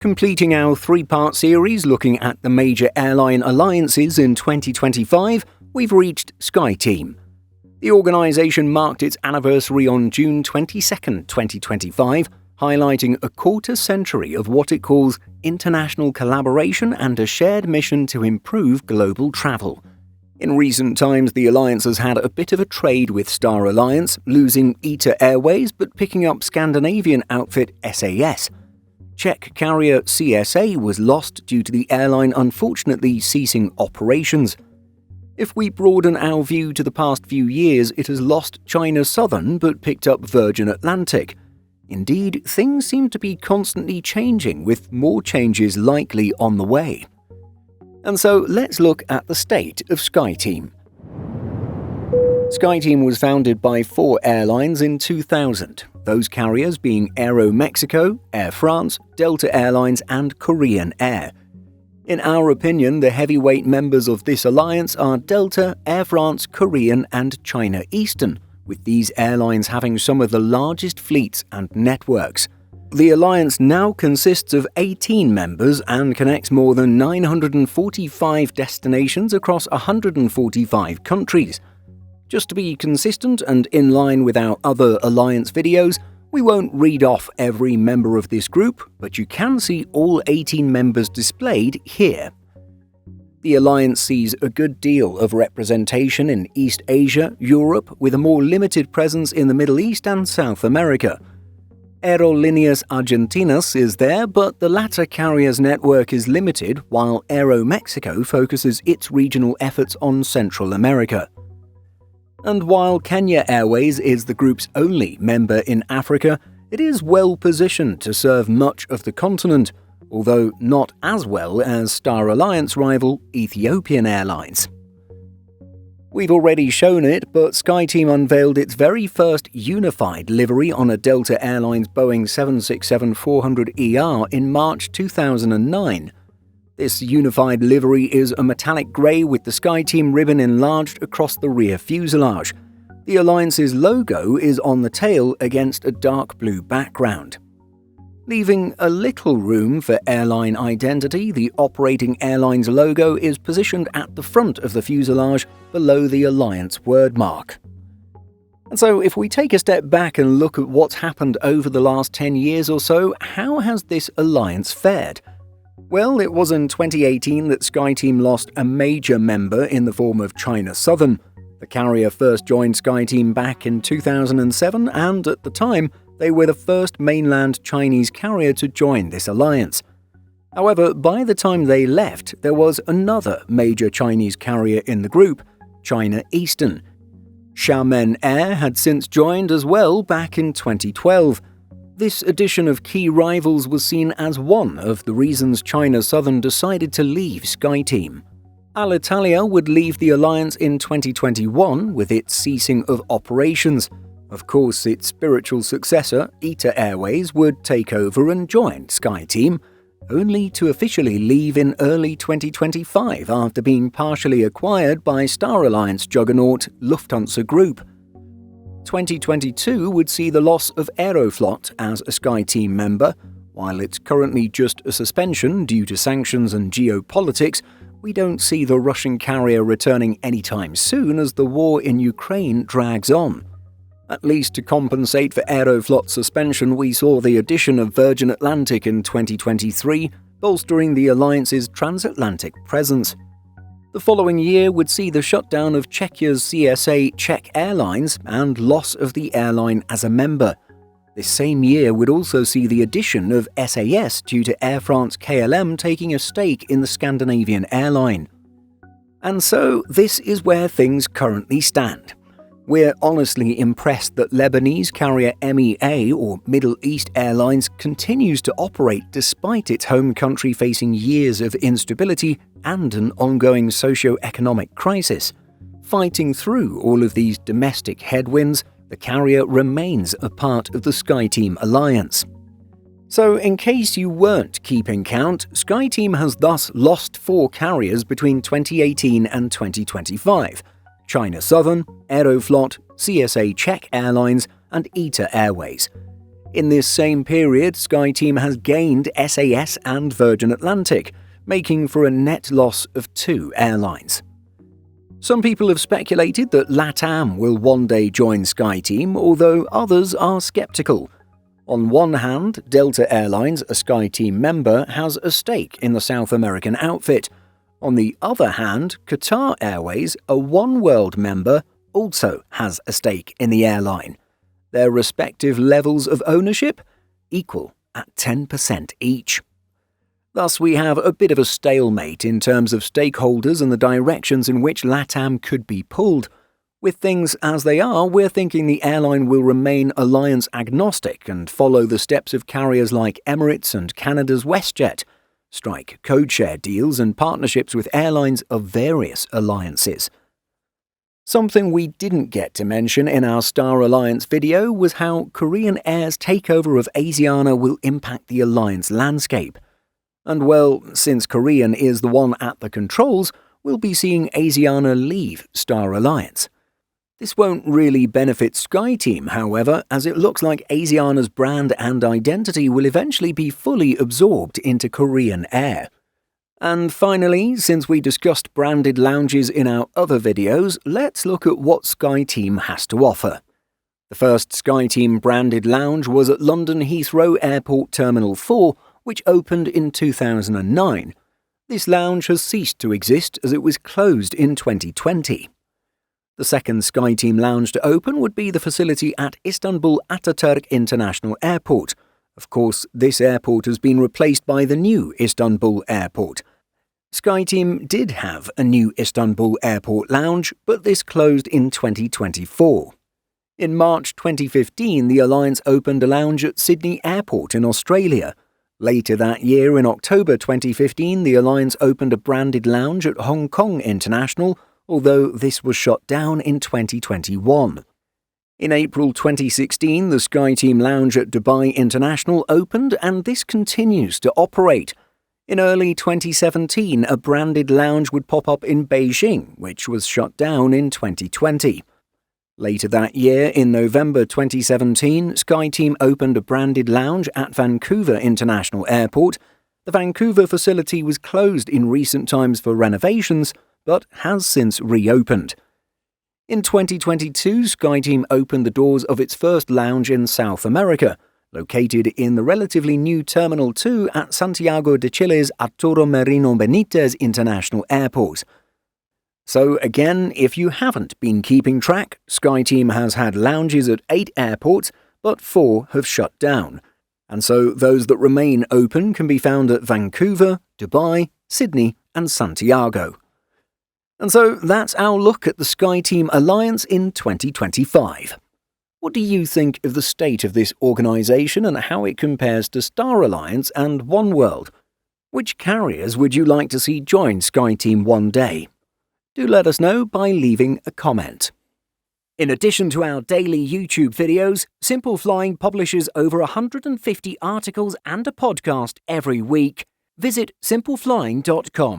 Completing our three-part series looking at the major airline alliances in 2025, we've reached SkyTeam. The organisation marked its anniversary on June 22, 2025, highlighting a quarter-century of what it calls international collaboration and a shared mission to improve global travel. In recent times, the alliance has had a bit of a trade with Star Alliance, losing ITA Airways but picking up Scandinavian outfit SAS. Czech carrier CSA was lost due to the airline unfortunately ceasing operations. If we broaden our view to the past few years, it has lost China Southern but picked up Virgin Atlantic. Indeed, things seem to be constantly changing, with more changes likely on the way. And so let's look at the state of SkyTeam. SkyTeam was founded by 4 airlines in 2000, those carriers being Aeromexico, Air France, Delta Airlines and Korean Air. In our opinion, the heavyweight members of this alliance are Delta, Air France, Korean and China Eastern, with these airlines having some of the largest fleets and networks. The alliance now consists of 18 members and connects more than 945 destinations across 145 countries. Just to be consistent and in line with our other alliance videos, we won't read off every member of this group, but you can see all 18 members displayed here. The alliance sees a good deal of representation in East Asia, Europe, with a more limited presence in the Middle East and South America. Aerolíneas Argentinas is there, but the latter carrier's network is limited, while Aeromexico focuses its regional efforts on Central America. And while Kenya Airways is the group's only member in Africa, it is well positioned to serve much of the continent, although not as well as Star Alliance rival Ethiopian Airlines. We've already shown it, but SkyTeam unveiled its very first unified livery on a Delta Airlines Boeing 767-400ER in March 2009. This unified livery is a metallic grey with the SkyTeam ribbon enlarged across the rear fuselage. The alliance's logo is on the tail against a dark blue background. Leaving a little room for airline identity, the operating airline's logo is positioned at the front of the fuselage below the alliance wordmark. And so if we take a step back and look at what's happened over the last 10 years or so, how has this alliance fared? Well, it was in 2018 that SkyTeam lost a major member in the form of China Southern. The carrier first joined SkyTeam back in 2007, and at the time, they were the first mainland Chinese carrier to join this alliance. However, by the time they left, there was another major Chinese carrier in the group, China Eastern. Xiamen Air had since joined as well back in 2012. This addition of key rivals was seen as one of the reasons China Southern decided to leave SkyTeam. Alitalia would leave the alliance in 2021 with its ceasing of operations. Of course, its spiritual successor, ITA Airways, would take over and join SkyTeam, only to officially leave in early 2025 after being partially acquired by Star Alliance juggernaut Lufthansa Group. 2022 would see the loss of Aeroflot as a SkyTeam member. While it's currently just a suspension due to sanctions and geopolitics, we don't see the Russian carrier returning anytime soon as the war in Ukraine drags on. At least to compensate for Aeroflot's suspension, we saw the addition of Virgin Atlantic in 2023, bolstering the alliance's transatlantic presence. The following year would see the shutdown of Czechia's CSA Czech Airlines and loss of the airline as a member. This same year would also see the addition of SAS due to Air France KLM taking a stake in the Scandinavian airline. And so this is where things currently stand. We're honestly impressed that Lebanese carrier MEA, or Middle East Airlines, continues to operate despite its home country facing years of instability and an ongoing socio-economic crisis. Fighting through all of these domestic headwinds, the carrier remains a part of the SkyTeam Alliance. So, in case you weren't keeping count, SkyTeam has thus lost 4 carriers between 2018 and 2025. China Southern, Aeroflot, CSA Czech Airlines and ITA Airways. In this same period, SkyTeam has gained SAS and Virgin Atlantic, making for a net loss of 2 airlines. Some people have speculated that LATAM will one day join SkyTeam, although others are skeptical. On one hand, Delta Airlines, a SkyTeam member, has a stake in the South American outfit. On the other hand, Qatar Airways, a oneworld member, also has a stake in the airline. Their respective levels of ownership equal at 10% each. Thus, we have a bit of a stalemate in terms of stakeholders and the directions in which LATAM could be pulled. With things as they are, we're thinking the airline will remain alliance agnostic and follow the steps of carriers like Emirates and Canada's WestJet, strike codeshare deals and partnerships with airlines of various alliances. Something we didn't get to mention in our Star Alliance video was how Korean Air's takeover of Asiana will impact the alliance landscape. And well, since Korean is the one at the controls, we'll be seeing Asiana leave Star Alliance. This won't really benefit SkyTeam, however, as it looks like Asiana's brand and identity will eventually be fully absorbed into Korean Air. And finally, since we discussed branded lounges in our other videos, let's look at what SkyTeam has to offer. The first SkyTeam branded lounge was at London Heathrow Airport Terminal 4, which opened in 2009. This lounge has ceased to exist as it was closed in 2020. The second SkyTeam lounge to open would be the facility at Istanbul Ataturk International Airport. Of course, this airport has been replaced by the new Istanbul Airport. SkyTeam did have a new Istanbul Airport lounge, but this closed in 2024. In March 2015, the Alliance opened a lounge at Sydney Airport in Australia. Later that year, in October 2015, the Alliance opened a branded lounge at Hong Kong International, although this was shut down in 2021. In April 2016, the SkyTeam Lounge at Dubai International opened, and this continues to operate. In early 2017, a branded lounge would pop up in Beijing, which was shut down in 2020. Later that year, in November 2017, SkyTeam opened a branded lounge at Vancouver International Airport. The Vancouver facility was closed in recent times for renovations, but has since reopened. In 2022, SkyTeam opened the doors of its first lounge in South America, located in the relatively new Terminal 2 at Santiago de Chile's Arturo Merino Benitez International Airport. So again, if you haven't been keeping track, SkyTeam has had lounges at 8 airports, but 4 have shut down. And so those that remain open can be found at Vancouver, Dubai, Sydney and Santiago. And so that's our look at the SkyTeam Alliance in 2025. What do you think of the state of this organisation and how it compares to Star Alliance and oneworld? Which carriers would you like to see join SkyTeam one day? Do let us know by leaving a comment. In addition to our daily YouTube videos, Simple Flying publishes over 150 articles and a podcast every week. Visit simpleflying.com.